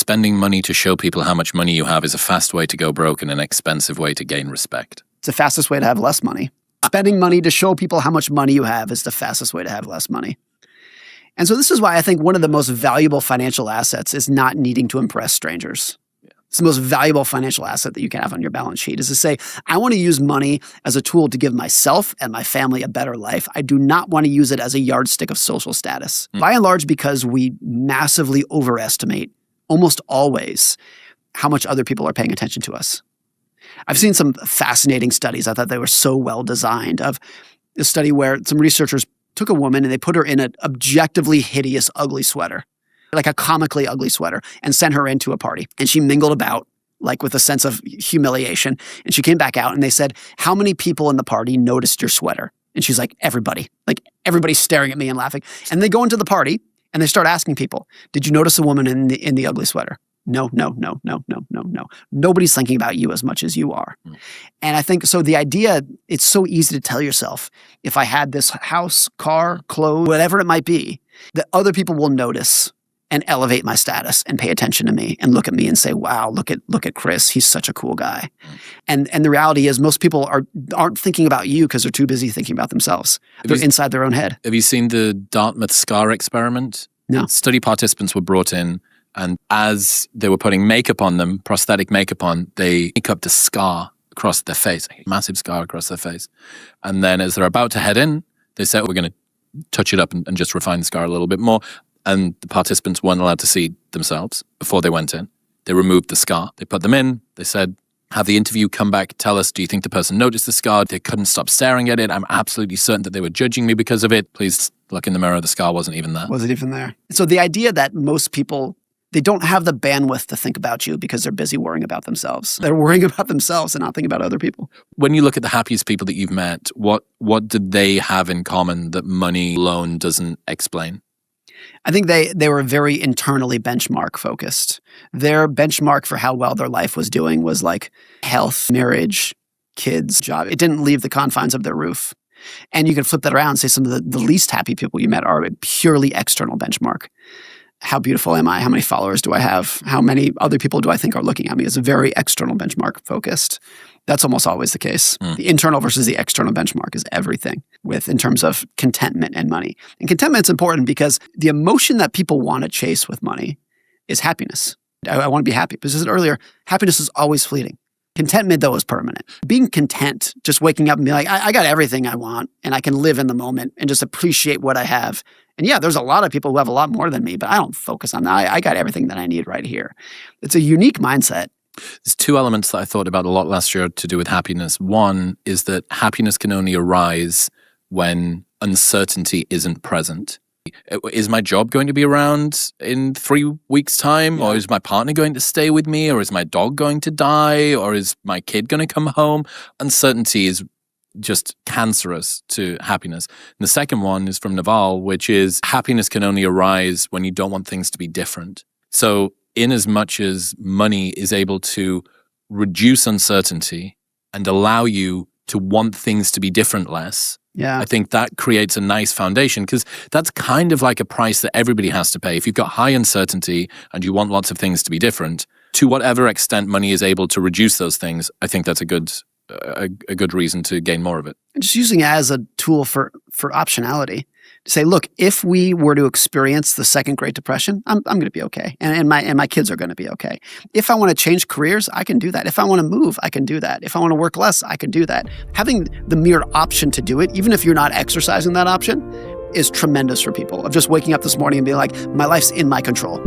spending money to show people how much money you have is a fast way to go broke and an expensive way to gain respect. It's the fastest way to have less money. Spending money to show people how much money you have is the fastest way to have less money. And so this is why I think one of the most valuable financial assets is not needing to impress strangers. It's the most valuable financial asset that you can have on your balance sheet is to say, I want to use money as a tool to give myself and my family a better life. I do not want to use it as a yardstick of social status. By and large, because we massively overestimate, almost always, how much other people are paying attention to us. I've seen some fascinating studies. I thought they were so well designed of a study where some researchers took a woman and they put her in an objectively hideous, ugly sweater, like a comically ugly sweater, and sent her into a party. And she mingled about like with a sense of humiliation. And she came back out and they said, how many people in the party noticed your sweater? And she's like, everybody. Like everybody's staring at me and laughing. And they go into the party and they start asking people, did you notice a woman in the ugly sweater? No. Nobody's thinking about you as much as you are. And I think, so the idea, it's so easy to tell yourself, if I had this house, car, clothes, whatever it might be, that other people will notice and elevate my status and pay attention to me and look at me and say, wow, look at Chris. He's such a cool guy. And the reality is most people aren't thinking about you because they're too busy thinking about themselves. They're inside their own head. Have you seen the Dartmouth scar experiment? No. Study participants were brought in, and as they were putting makeup on them, prosthetic makeup on, they make up the scar across their face, a massive scar across their face. And then as they're about to head in, they said, we're going to touch it up and just refine the scar a little bit more. And the participants weren't allowed to see themselves before they went in. They removed the scar. They put them in. They said, have the interview come back, tell us, do you think the person noticed the scar? They couldn't stop staring at it. I'm absolutely certain that they were judging me because of it. Please look in the mirror. The scar wasn't even there. Wasn't even there. So the idea that most people, they don't have the bandwidth to think about you because they're busy worrying about themselves. They're worrying about themselves and not thinking about other people. When you look at the happiest people that you've met, what did they have in common that money alone doesn't explain? I think they were very internally benchmark focused. Their benchmark for how well their life was doing was like health, marriage, kids, job. It didn't leave the confines of their roof. And you could flip that around and say some of the least happy people you met are a purely external benchmark. How beautiful am I? How many followers do I have? How many other people do I think are looking at me? It's a very external benchmark focused. That's almost always the case. The internal versus the external benchmark is everything in terms of contentment and money. And contentment's important because the emotion that people want to chase with money is happiness. I want to be happy. Because as I said earlier, happiness is always fleeting. Contentment, though, is permanent. Being content, just waking up and being like, I got everything I want and I can live in the moment and just appreciate what I have. And yeah, there's a lot of people who have a lot more than me, but I don't focus on that. I got everything that I need right here. It's a unique mindset. There's two elements that I thought about a lot last year to do with happiness. One is that happiness can only arise when uncertainty isn't present. Is my job going to be around in 3 weeks' time? Or is my partner going to stay with me? Or is my dog going to die? Or is my kid going to come home? Uncertainty is just cancerous to happiness. And the second one is from Naval, which is happiness can only arise when you don't want things to be different. So in as much as money is able to reduce uncertainty and allow you to want things to be different less, I think that creates a nice foundation, because that's kind of like a price that everybody has to pay. If you've got high uncertainty and you want lots of things to be different, to whatever extent money is able to reduce those things, I think that's a good reason to gain more of it. Just using it as a tool for optionality. To say, look, if we were to experience the second Great Depression, I'm going to be okay, and my kids are going to be okay. If I want to change careers, I can do that. If I want to move, I can do that. If I want to work less, I can do that. Having the mere option to do it, even if you're not exercising that option, is tremendous for people. Of just waking up this morning and being like, my life's in my control.